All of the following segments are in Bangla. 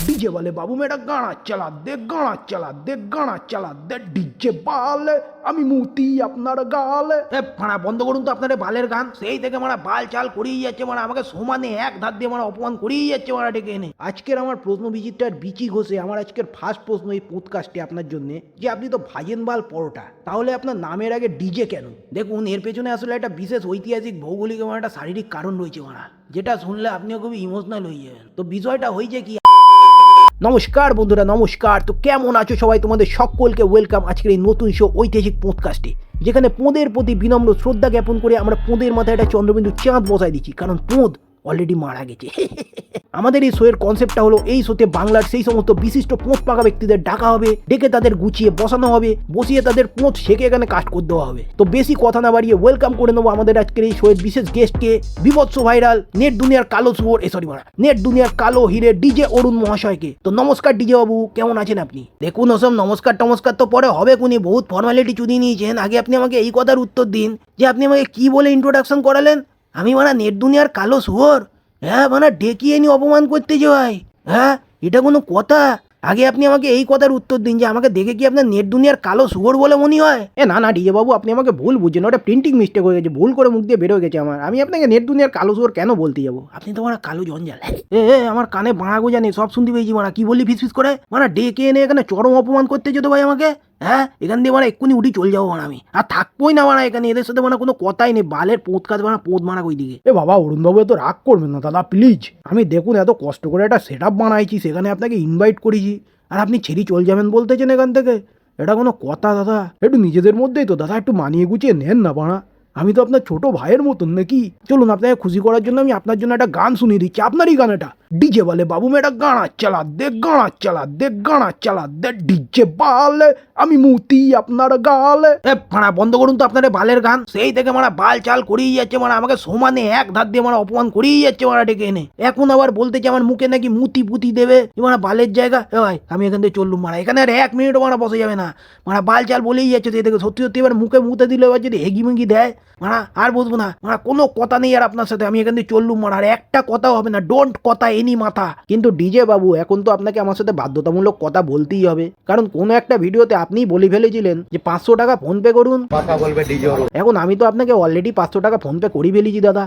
डीजे वाले बाबू मेरा गाना चला दे, गाना चला दे, गाना चला दे, ডিজে বালে আমি মুতি আপনার গালে। এ মারা বন্ধ করুন তো আপনার বালের গান। সেই থেকে মারা বাল চাল করিয়ে যাচ্ছে, মারা আমাকে সমানে এক ধার দিয়ে মারা অপমান করিয়ে যাচ্ছে মারা ডেকে এনে। আজকের আমার প্রশ্ন ভিজিটার বিচি ঘোষে আমার আজকের ফার্স্ট প্রশ্ন এই পডকাস্টে আপনার জন্য, যে আপনি তো ভাজেন বাল পরোটা, তাহলে আপনার নামের আগে ডিজে কেন? দেখুন, এর পেছনে আসলে একটা বিশেষ ঐতিহাসিক ভৌগোলিক এবং একটা শারীরিক কারণ রয়েছে মারা, যেটা শুনলে আপনিও খুবই ইমোশনাল হয়ে যাবেন। তো বিষয়টা হয়েছে কি, নমস্কার বন্ধুরা, নমস্কার। তো কেমন আছো সবাই? তোমাদের সকলকে ওয়েলকাম আজকের এই নতুন শো ঐতিহাসিক পডকাস্টে, যেখানে পোঁদের প্রতি বিনম্র শ্রদ্ধা জ্ঞাপন করে আমরা পোঁদের মাথায় একটা চন্দ্রবিন্দু চাঁদ বসাই দিচ্ছি, কারণ পোঁদ অলরেডি মারা গেছে। আমাদের এই শোয়ের কনসেপ্টটা হলো, এই শোতে বাংলার সেই সমস্ত বিশিষ্ট পোঁত পাকা ব্যক্তিদের ডাকা হবে, ডেকে তাদের গুছিয়ে বসানো হবে, বসিয়ে তাদের পোঁত শেখে এখানে কাস্ট করে দেওয়া হবে। তো বেশি কথা না বাড়িয়ে ওয়েলকাম করে নেবো আমাদের আজকের এই শোয়ের বিশেষ গেস্টকে, বিভৎস ভাইরাল নেট দুনিয়ার কালো শুয়োর, নেট দুনিয়ার কালো হিরে ডিজে অরুণ মহাশয়কে। তো নমস্কার ডিজে বাবু, কেমন আছেন আপনি? দেখুন, ওসব নমস্কার টমস্কার তো পরে হবে, কোনি বহুত ফর্মালিটি চুদিয়ে নিয়েছেন। আগে আপনি আমাকে এই কথার উত্তর দিন যে আপনি আমাকে কি বলে ইন্ট্রোডাকশন করালেন? আমি মানে নেট দুনিয়ার কালো শুয়োর? হ্যাঁ, মানে ডেকিয়ে নি অপমান করতে যাই? হ্যাঁ, এটা কোনো কথা? আগে আপনি আমাকে এই কথার উত্তর দিন যে আমাকে দেখে কি আপনার নেট দুনিয়ার কালো শুয়োর বলে মনে হয়? না না ডিজে বাবু, আপনি আমাকে ভুল বুঝছেন, ওটা প্রিন্টিং মিস্টেক হয়ে গেছে, ভুল করে মুখ দিয়ে বেরোয় গেছে আমার। আমি আপনাকে নেট দুনিয়ার কালো শুয়োর কেন বলতে যাবো? আপনি তো আমার কালো জঞ্জাল। আমার কানে বাঁড়া গোজা নেই, সব শুনতে পেয়েছি। মারা কি বললি ফিস করে? মানে ডেকে এনে এখানে চরম অপমান করতে যেত ভাই আমাকে। হ্যাঁ, এখান দিয়ে মানে এক্ষুনি উঠি চলে যাবো, মানে আমি আর থাকবোই না মানে এখানে। এদের সাথে মানে কোনো কথাই নেই, বালের পোঁত কাজ মানে পোঁত মারা ওই দিকে। বাবা অরুণবাবু, এত রাগ করবেন না দাদা প্লিজ। আমি দেখুন এত কষ্ট করে একটা সেট আপ বানাইছি, সেখানে আপনাকে ইনভাইট করেছি, আর আপনি ছেড়ে চলে যাবেন বলতেছেন এখান থেকে? এটা কোনো কথা দাদা? একটু নিজেদের মধ্যেই তো দাদা একটু মানিয়ে গুছিয়ে নেন না বাড়া। আমি তো আপনার ছোট ভাইয়ের মতন নাকি? চলুন, আপনাকে খুশি করার জন্য আমি আপনার জন্য একটা গান শুনিয়ে দিচ্ছি, আপনারই গান এটা। ডিজে वाले বাবু মেরা গানা চালা দে, গানা চালা দে, গানা চালা দে, ডিজে বালে আমি মুতি আপনার গালে। মারা বন্ধ করুন তো আপনার বালের গান। সেই থেকে মারা বাল চাল করিয়ে যাচ্ছে, মারা আমাকে সমানে এক ধার দিয়ে মারা অপমান করিয়ে যাচ্ছে মারা ডেকে এনে। এখন আবার বলতেছে আমার মুখে নাকি মুতি পুতি দেবে, মারা বালের জায়গা। ভাই আমি এখান থেকে চললুম মারা, এখানে আর এক মিনিটও মারা বসে যাবে না। মারা বাল চাল বলেই যাচ্ছে, সেই থেকে সত্যি সত্যি এবার মুখে মুতে দিলে এবার যদি হেগি মেগি দেয় মারা আর বসবো না। মারা কোনো কথা নেই আর আপনার সাথে, আমি এখান থেকে চললুম মারা, আর একটা কথাও হবে না। ডোন্ট কথা এনি মাথা। কিন্তু ডিজে বাবু, এখন তো আপনাকে আমার সাথে বাধ্যতামূলক কথা বলতেই হবে, কারণ কোনো একটা ভিডিওতে আপনিই বলে ফেলেছিলেন যে 500 টাকা ফোন পে করুন, কথা বলবে ডিজে। এখন আমি তো আপনাকে অলরেডি 500 টাকা ফোন পে করে ফেলেছি দাদা।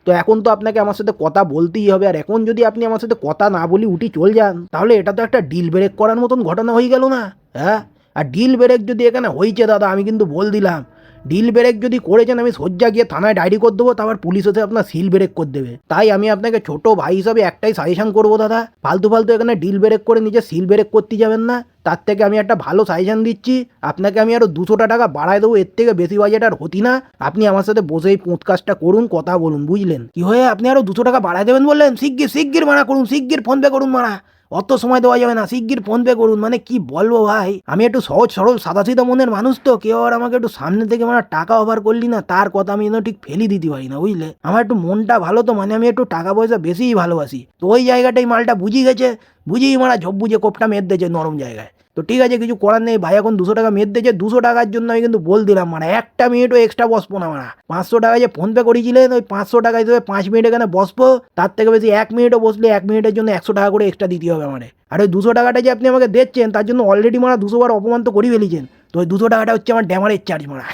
তো এখন তো আপনাকে আমার সাথে কথা বলতেই হবে, আর এখন যদি আপনি আমার সাথে কথা না বলি উঠি চল যান, তাহলে এটা তো একটা ডিল ব্রেক করার মতন ঘটনা হয়ে গেল না? হ্যাঁ, আর ডিল ব্রেক যদি এখানে হয়েছে দাদা, আমি কিন্তু বল দিলাম, ডিল ব্রেক যদি করেছেন আমি সোজা গিয়ে থানায় ডায়েরি করে দেবো, তারপর পুলিশ হচ্ছে আপনার সিল ব্রেক করে দেবে। তাই আমি আপনাকে ছোট ভাই হিসাবে একটাই সাজেশন করবো দাদা, ফালতু ফালতু এখানে ডিল ব্রেক করে নিজে সিল ব্রেক করতে যাবেন না। তার থেকে আমি একটা ভালো সাজেশন দিচ্ছি আপনাকে, আমি আরও 200 টাকা বাড়ায় দেবো, এর থেকে বেশি বাজেট আর হতি না। আপনি আমার সাথে বসে এই পডকাস্টটা করুন, কথা বলুন, বুঝলেন? কি হয়ে আপনি আরও 200 টাকা বাড়ায় দেবেন বললেন? শিগগির মারা করুন, শিগগির ফোন পে করুন মারা, অত সময় দেওয়া যাবে না, শিগগির ফোন পে করুন। মানে কি বলবো ভাই, আমি একটু সহজ সরল সাদাসিধা মনের মানুষ, তো কেউ আর আমাকে একটু সামনে থেকে মানে টাকা অফার করলি না, তার কথা আমি ঠিক ফেলি দিতে পারি না, বুঝলে? আমার একটু মনটা ভালো, তো মানে আমি একটু টাকা পয়সা বেশিই ভালোবাসি। তো ওই জায়গাটাই মালটা বুঝি গেছে, বুঝিয়ে মারা ঝোপ বুঝে কোপটা মেদ দিয়েছে নরম জায়গায়। তো ঠিক আছে, কিছু করার নেই ভাই, এখন 200 টাকা মেদ দিয়েছে। 200 টাকার জন্য আমি কিন্তু বল দিলাম মানে একটা মিনিটও এক্সট্রা বসবো না মারা। 500 টাকা যে ফোন পে করেছিলেন, ওই 500 টাকা হিসেবে 5 মিনিট এখানে বসবো, তার থেকে বেশি 1 মিনিটও বসলে 1 মিনিটের জন্য 100 টাকা করে এক্সট্রা দিতে হবে আমার। আর ওই 200 টাকাটা যে আপনি আমাকে দিচ্ছেন, তার জন্য অলরেডি মারা 200 বার অপমান তো করে ফেলেছেন। তো ওই 200 টাকাটা হচ্ছে আমার ড্যামারেজ চার্জ মারা।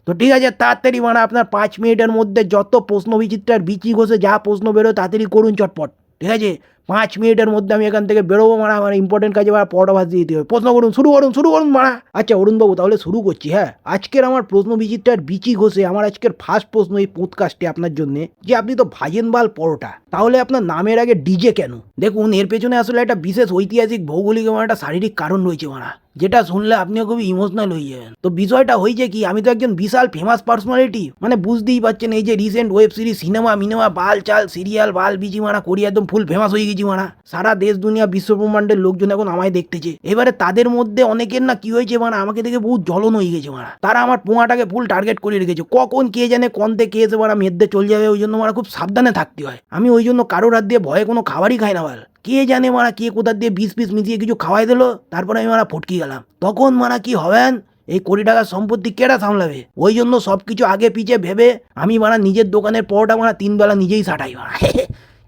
তো ঠিক আছে, তাড়াতাড়ি মারা আপনার 5 মিনিটের মধ্যে যত প্রশ্ন বিচিত্রার বিচি ঘষে যা প্রশ্ন বেরোয় তাড়াতাড়ি করুন চটপট, ঠিক আছে? 5 মিনিটের মধ্যে আমি এখান থেকে বেরোবো মারা, আমার ইম্পর্টেন্ট কাজে মারা পরোটা ভাজ দিতে হবে। প্রশ্ন করুন, শুরু করুন মারা। আচ্ছা অরুণবাবু, তাহলে শুরু করছি। হ্যাঁ, আজকের আমার প্রশ্ন বিচিত্রার বিচি ঘষে আমার আজকের ফার্স্ট প্রশ্ন এই পডকাস্টে আপনার জন্য, যে আপনি তো ভাজেন বাল পরোটা, তাহলে আপনার নামের আগে ডিজে কেন? দেখুন, এর পেছনে আসলে একটা বিশেষ ঐতিহাসিক ভৌগোলিক এবং একটা শারীরিক কারণ রয়েছে মারা, যেটা শুনলে আপনিও খুবই ইমোশনাল হয়ে যাবেন। তো বিষয়টা হয়েছে কি, আমি তো একজন বিশাল ফেমাস পার্সোনালিটি, মানে বুঝতেই পারছেন, এই যে রিসেন্ট ওয়েব সিরিজ, সিনেমা মিনেমা, বাল চাল সিরিয়াল বাল বিজি মারা করি একদম ফুল ফেমাস হয়ে গেছি মারা। সারা দেশ দুনিয়া বিশ্ব ব্রহ্মাণ্ডের লোকজন এখন আমায় দেখতেছে। এবারে তাদের মধ্যে অনেকের না কি হয়েছে মারা, আমাকে দেখে বহুত জ্বলন হয়ে গেছে মারা। তারা আমার পোঙাটাকে ফুল টার্গেট করে রেখেছে, কখন কে জানে কন্তে কে এসে মারা মেদে চলে যাবে, ওই জন্য মারা খুব সাবধানে থাকতে হয়। আমি ওই জন্য কারোর হাত দিয়ে ভয়ে কোনো খাবারই খাই না বাল। কে জানে মারা কে কোথার দিয়ে বিষ পিস মিশিয়ে কিছু খাওয়াই দিল, তারপরে আমি মারা ফটকি গেলাম। তখন মারা কি হবেন, এই কোটি টাকার সম্পত্তি কেটা সামলাবে? ওই জন্য সবকিছু আগে পিছে ভেবে আমি মারা নিজের দোকানের পরোটা মারা 3 বেলা নিজেই সাটাই মারা।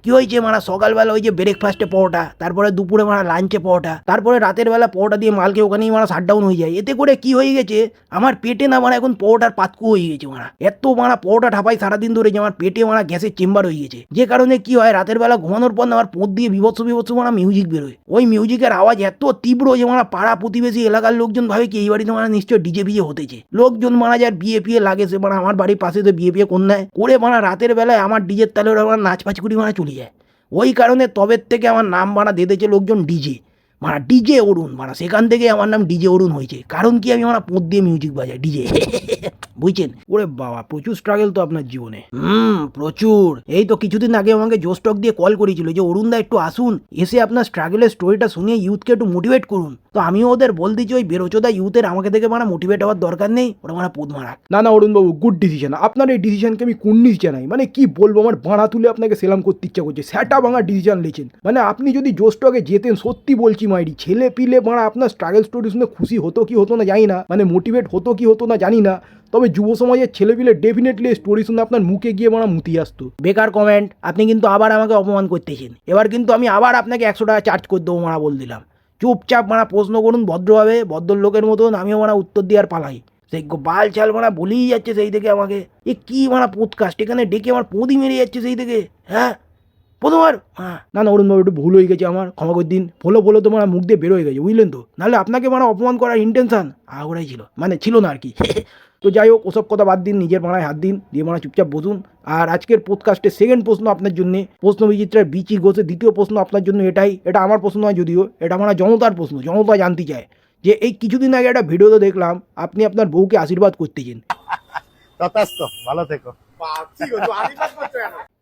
কি হয়েছে মারা সকালবেলা ওই যে ব্রেকফাস্টে পরোটা, তারপরে দুপুরে মারা লাঞ্চে পরোটা, তারপরে রাতের বেলা পরোটা দিয়ে মালকে ওখানেই মারা শাটডাউন হয়ে যায়। এতে করে কি হয়ে গেছে আমার পেটে না মারা এখন পরোটার পাতকু হয়ে গেছে মারা। এত মারা পরোটা ঠাপাই সারাদিন ধরে যে আমার পেটে মারা গ্যাসের চেম্বার হয়ে গেছে, যে কারণে কি হয় রাতের বেলা ঘুমানোর পর না আমার পোঁত দিয়ে বিভৎস বিভৎস মারা মিউজিক বেরোয়। ওই মিউজিকের আওয়াজ এত তীব্র যে মারা পাড়া প্রতিবেশী এলাকার লোকজন ভাবে কি এই বাড়িতে মারা নিশ্চয় ডিজে বিয়ে হতেছে। লোকজন মারা যার বিয়ে ফিয়ে লাগে সে মারা আমার বাড়ির পাশে তো বিয়ে কন্যায় করে মারা রাতের বেলায় আমার ডিজের তালে ওরা নাচ ফাচ করি মারা চলে যায়। ওই কারণে তবের থেকে আমার নাম মারা দিয়ে দিয়েছে লোকজন ডিজে, মারা ডিজে অরুণ মারা। সেখান থেকে আমার নাম ডিজে অরুণ হয়েছে, কারণ কি আমি মারা পোঁত দিয়ে মিউজিক বাজাই ডিজে। বুঝছেন? ওরে বাবা প্রচুর স্ট্রাগল তো আপনার জীবনে। প্রচুর। এই তো কিছুদিন আগে আমাকে জোস্টক দিয়ে কল করেছিল যে অরুণদা একটু আসুন, এসে আপনার স্ট্রাগলের স্টোরিটা শুনিয়ে ইউথকে একটু মোটিভেট করুন। তো আমিও ওদের বল দিচ্ছি ওই বেরোচোদা ইউথের আমাকে দেখে মারা মোটিভেট হওয়ার দরকার নেই, ওরা মারা পোদ মারা। না না অরুণবাবু, গুড ডিসিশন। আপনার এই ডিসিশনকে আমি কুন্নিস জানাই। মানে কি বলবো, আমার বাঁড়া তুলে আপনাকে সেলাম করতে ইচ্ছা করছে। স্যাটা ভাঙা ডিসিশন নিয়েছেন। মানে আপনি যদি জোস্টকে যেতেন, সত্যি বলছি মাইরি, ছেলে পিলে মারা আপনার স্ট্রাগল স্টোরি শুনে খুশি হতো কি হতো না জানি না, মানে মোটিভেট হতো কি হতো না জানি না, তবে যুব সমাজের ছেলেপিলে ডেফিনেটলি স্টোরি শুনে আপনার মুখে গিয়ে মারা মুতি আসতো। বেকার কমেন্ট, আপনি কিন্তু আবার আমাকে অপমান করতেছেন। এবার কিন্তু আমি আবার আপনাকে 100 টাকা চার্জ করে দেবো মারা বল দিলাম। চুপচাপ মারা প্রশ্ন করুন ভদ্রভাবে, ভদ্রলোকের মতন, আমিও মারা উত্তর দিয়ে আর পালাই। সেই বাল চাল মারা বলেই যাচ্ছে সেই থেকে আমাকে, এ কি মারা পদকাস্ট এখানে ডেকে আমার পোঁদি মেরে যাচ্ছে সেই থেকে। হ্যাঁ প্রথমবার না না অরুণবাবু, একটু ভুল হয়ে গেছে আমার, ক্ষমা করে দিন। ফলো তো মারা মুখ দিয়ে বের হয়ে গেছে, বুঝলেন তো। নাহলে আপনাকে মারা অপমান করার ইন্টেনশন আগোড়াই ছিল, মানে ছিল না আর কি। তো যাই হোক, ওসব কথা বাদ দিন, নিজের মারায় হাত দিন, দিয়ে মারা চুপচাপ বসুন। আর আজকের পডকাস্টের সেকেন্ড প্রশ্ন আপনার জন্য, প্রশ্ন বিচিত্রার বিচি ঘোষের দ্বিতীয় প্রশ্ন আপনার জন্য এটাই। এটা আমার প্রশ্ন নয় যদিও, এটা মারা জনতার প্রশ্ন। জনতা জানতে চায় যে এই কিছুদিন আগে একটা ভিডিওতে দেখলাম আপনি আপনার বউকে আশীর্বাদ করতেছেন। তথাস্ত, ভালো থেকো।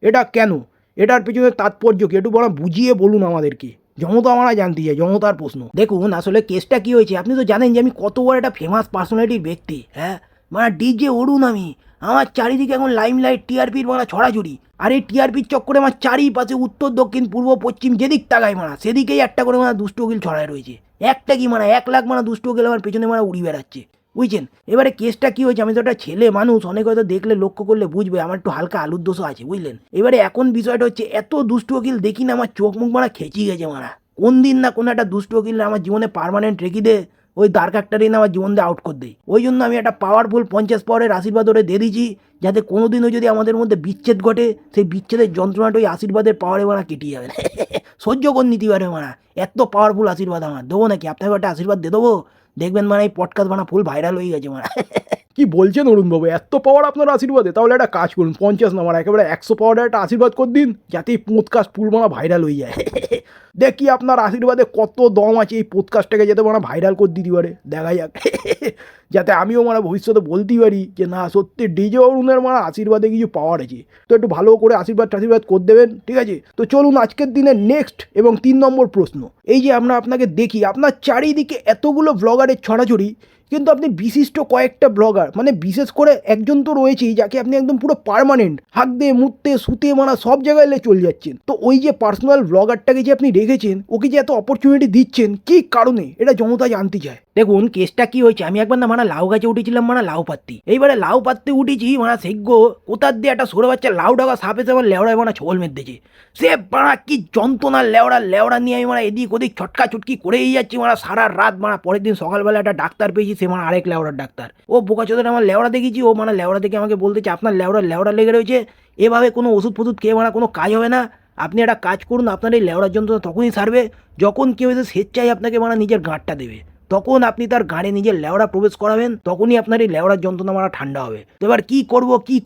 এটা কেন, এটার পিছনে তাৎপর্য কি, একটু বড় বুঝিয়ে বলুন আমাদেরকে। জনতা আমরা জানতে চাই, জনতার প্রশ্ন। দেখুন আসলে কেসটা কি হয়েছে, আপনি তো জানেন যে আমি কত বড় একটা ফেমাস পার্সোনালিটির ব্যক্তি। হ্যাঁ মানে ডিজে অরুণ আমি, আমার চারিদিকে এখন লাইমলাইট, টিআরপির মারা ছড়াছড়ি। আর এই টিআরপির চক্করে আমার চারিপাশে উত্তর দক্ষিণ পূর্ব পশ্চিম যেদিক তাকায় মারা সেদিকেই একটা করে মারা দুষ্ট উকিল ছড়ায় রয়েছে। একটা কি মারা 1 লাখ মারা দুষ্ট উকিল আমার পেছনে মারা উড়ি বেড়াচ্ছে, বুঝছেন। এবারে কেসটা কি হয়েছে, আমি তো একটা ছেলে মানুষ, অনেক হয়তো দেখলে লক্ষ্য করলে বুঝবে আমার একটু হালকা আলুর দোষও আছে, বুঝলেন। এবারে এখন বিষয়টা হচ্ছে এত দুষ্ট উকিল দেখি না আমার চোখ মুখ মারা খেঁচি গেছে মারা। কোন দিন না কোনো একটা দুষ্ট উকিল আমার জীবনে পার্মানেন্ট রেখে দে, ওই দ্বার কাকটারই না আমার জীবন দিয়ে আউট করে দেয়। ওই জন্য আমি একটা পাওয়ারফুল 50 পাওয়ারের আশীর্বাদ ওরে দিয়ে দিয়েছি, যাতে কোনোদিনও যদি আমাদের মধ্যে বিচ্ছেদ ঘটে সেই বিচ্ছেদের যন্ত্রণাটা ওই আশীর্বাদের পাওয়ারে মারা কেটে যাবে। সহ্য করে নিতে পারে মারা, এত পাওয়ারফুল আশীর্বাদ আমার। দেবো নাকি আপনাকে একটা আশীর্বাদ দিয়ে দেবো, দেখবেন মানে এই পডকাস্ট বানা ফুল ভাইরাল হয়ে গেছে মারা। কি বলছেন অরুণবাবু, এত পাওয়ার আপনার আশীর্বাদে? তাহলে একটা কাজ করুন, 50 না মারা একেবারে 100 পাওয়ারের একটা আশীর্বাদ করে দিন, যাতে এই পডকাস্ট ফুল মারা ভাইরাল হয়ে যায়। দেখি আপনার আশীর্বাদে কত দম আছে এই পডকাস্টটাকে যাতে মারা ভাইরাল করে দিতে পারে, দেখা যাক। যাতে আমিও মারা ভবিষ্যতে বলতেই পারি যে না সত্যি ডিজে অরুণের মারা আশীর্বাদে কিছু পাওয়ার আছে। তো একটু ভালো করে আশীর্বাদ করে দেবেন, ঠিক আছে। তো চলুন আজকের দিনের নেক্সট এবং 3 নম্বর প্রশ্ন। এই যে আমরা আপনাকে দেখি আপনার চারিদিকে এতগুলো ব্লগারের ছড়াছড়ি, কিন্তু আপনি বিশিষ্ট কয়েকটা ব্লগার, মানে বিশেষ করে একজন তো রয়েছেই যাকে আপনি একদম পুরো পার্মানেন্ট হাঁকতে মুততে শুতে মারা সব জায়গায় চলে যাচ্ছেন। তো ওই যে পার্সোনাল ব্লগারটাকে যে আপনি রেখেছেন, ওকে যে এত অপরচুনিটি দিচ্ছেন, কি কারণে, এটা জনতা জানতে চায়। দেখুন কেসটা কি হয়েছে, আমি একবার না মারা লাউ গাছে উঠেছিলাম মারা লাউ পাত্তি। এইবারে লাউ পাত্তি উঠেছি মারা সেগ্য কোথার দিয়ে একটা সরে বাচ্চা লাউ ডাকা সাপ এসে আমার লেওড়ায় মারা ছোল মেরেছে। সে মারা কি যন্ত্রণার লেওড়া নিয়ে আমি মারা এদিক ওদিক ছটকা ছুটকি করেই যাচ্ছি মারা সারা রাত মারা। পরের দিন সকালবেলা একটা ডাক্তার পেয়েছি, সে মানে আরেক লেওড়ার ডাক্তার। ও বোকাচোদের আমার লেওড়া দেখেছি, ও মানে লেওড়া দেখে আমাকে বলতেছে আপনার লেওড়া লেগে রয়েছে, এভাবে কোনো ওষুধ ফষুধ খেয়ে মারা কোনো কাজ হবে না। আপনি একটা কাজ করুন, আপনার এই লেওড়ার যন্ত্রণা তখনই সারবে যখন কেউ এসে স্বেচ্ছায় আপনাকে মারা নিজের গাঁটটা দেবে। তখন আপনি তার গাড়ে নিজের লেওড়া প্রবেশ করাবেন, তখনই আপনার এই লেওড়ার যন্ত্রণা মারা ঠান্ডা হবে। তো এবার কি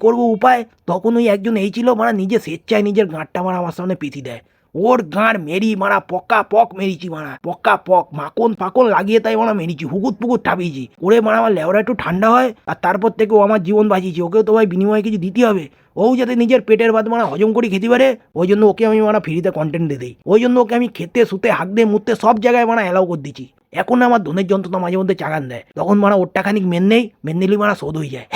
করব উপায়, তখন ওই একজন এই ছিল মারা নিজে স্বেচ্ছায় নিজের গাঁটটা মারা আমার সামনে পেতি দেয়। ওর গাঁড় মেরি মারা পক্কা পক মেরিছি মারা, পক্কা পক মাখন ফাকন লাগিয়ে তাই মারা মেরিছি, হুকুত পুকুর ঠাপিয়েছি ওরে মারা। আমার লেওড়া একটু ঠান্ডা হয়, আর তারপর থেকে ও আমার জীবন বাঁচিয়েছে। ওকেও তো ভাই বিনিময়ে কিছু দিতে হবে, ও যাতে নিজের পেটের ভাত মারা হজম করে খেতে পারে। ওই জন্য ওকে আমি মারা ফ্রিতে কন্টেন্ট দিয়ে দিই, ওই জন্য ওকে আমি খেতে শুতে হাঁকতে মুততে সব জায়গায় মারা অ্যালাউ করে দিচ্ছি। এখন আমার ধনের যন্ত্রণা মাঝে মধ্যে চাগান দেয়, তখন মারা ওর টাকানিক মেন নিলেই মারা শোধ হয়ে যায়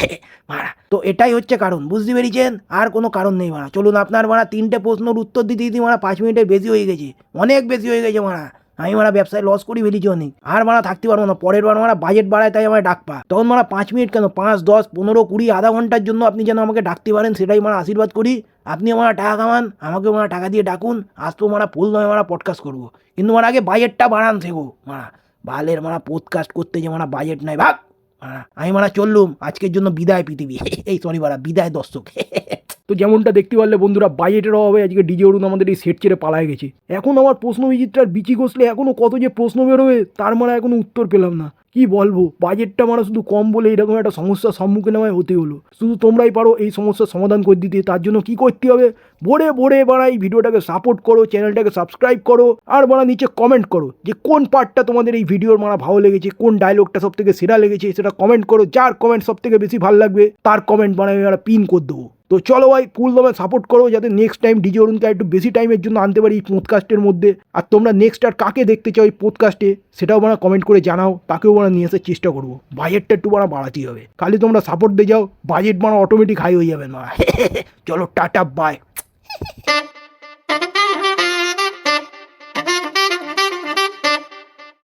মারা। তো এটাই হচ্ছে কারণ, বুঝতে পেরেছেন, আর কোনো কারণ নেই মারা। চলুন আপনার মারা 3টে প্রশ্নের উত্তর দিতে দিতে মারা 5 মিনিটের বেশি হয়ে গেছে, অনেক বেশি হয়ে গেছে মারা। আমি মারা ব্যবসায় লস করি ফেলেছি অনেক, আর মারা থাকতে পারবো না। পরের বার মারা বাজেট বাড়ায় তাই আমার ডাক পা, তখন মারা 5 মিনিট কেন 5, 10, 15, 20 আধা ঘন্টার জন্য আপনি যেন আমাকে ডাকতে পারেন, সেটাই মারা আশীর্বাদ করি। আপনি আমার টাকা কামান, আমাকে আমার টাকা দিয়ে ডাকুন, আজ তো মারা ফুল নয় মারা পডকাস্ট করবো, কিন্তু মারা আগে বাজেটটা বাড়ান থেকো মারা, বালের মারা পডকাস্ট করতে যে মারা বাজেট নাই ভাগ মারা। আমি মারা চললুম, আজকের জন্য বিদায় পৃথিবী। এই সরি মারা, বিদায় দর্শক। তো যেমনটা দেখতে পারলে বন্ধুরা, বাজেটের অভাবে আজকে ডিজে অরুণ আমাদের এই সেট ছেড়ে পালায় গেছে। এখন আমার প্রশ্ন বিচিত্রার বিচি ঘষলে এখনও কত যে প্রশ্ন বেরোবে তার মানে এখনো উত্তর পেলাম না। কি বলবো, বাজেটটা মানে শুধু কম বলে এরকম একটা সমস্যার সম্মুখীন আমায় হতে হলো। শুধু তোমরাই পারো এই সমস্যার সমাধান করে দিতে। তার জন্য কি করতে হবে, ভোরে ভোরে বাড়া এই ভিডিওটাকে সাপোর্ট করো, চ্যানেলটাকে সাবস্ক্রাইব করো, আর বাড়া নিচে কমেন্ট করো যে কোন পার্টটা তোমাদের এই ভিডিওর মারা ভালো লেগেছে, কোন ডায়লগটা সব থেকে সেরা লেগেছে, সেটা কমেন্ট করো। যার কমেন্ট সব থেকে বেশি ভালো লাগবে তার কমেন্ট বানাবে আমরা পিন করে দেবো। তো চলো ভাই, ফুল দমে সাপোর্ট করো যাতে নেক্সট টাইম ডিজে অরুণকে একটু বেশি টাইমের জন্য আনতে পারি এই পডকাস্টের মধ্যে। আর তোমরা নেক্সট আর কাকে দেখতে চাও এই পডকাস্টে সেটাও মানে কমেন্ট করে জানাও, তাকেও মানে নিয়ে আসার চেষ্টা করবো। বাজেটটা একটু মানে বাড়াতেই হবে, খালি তোমরা সাপোর্ট দিয়ে যাও, বাজেট মানে অটোমেটিক হাই হয়ে যাবে না। চলো টাটা বাই।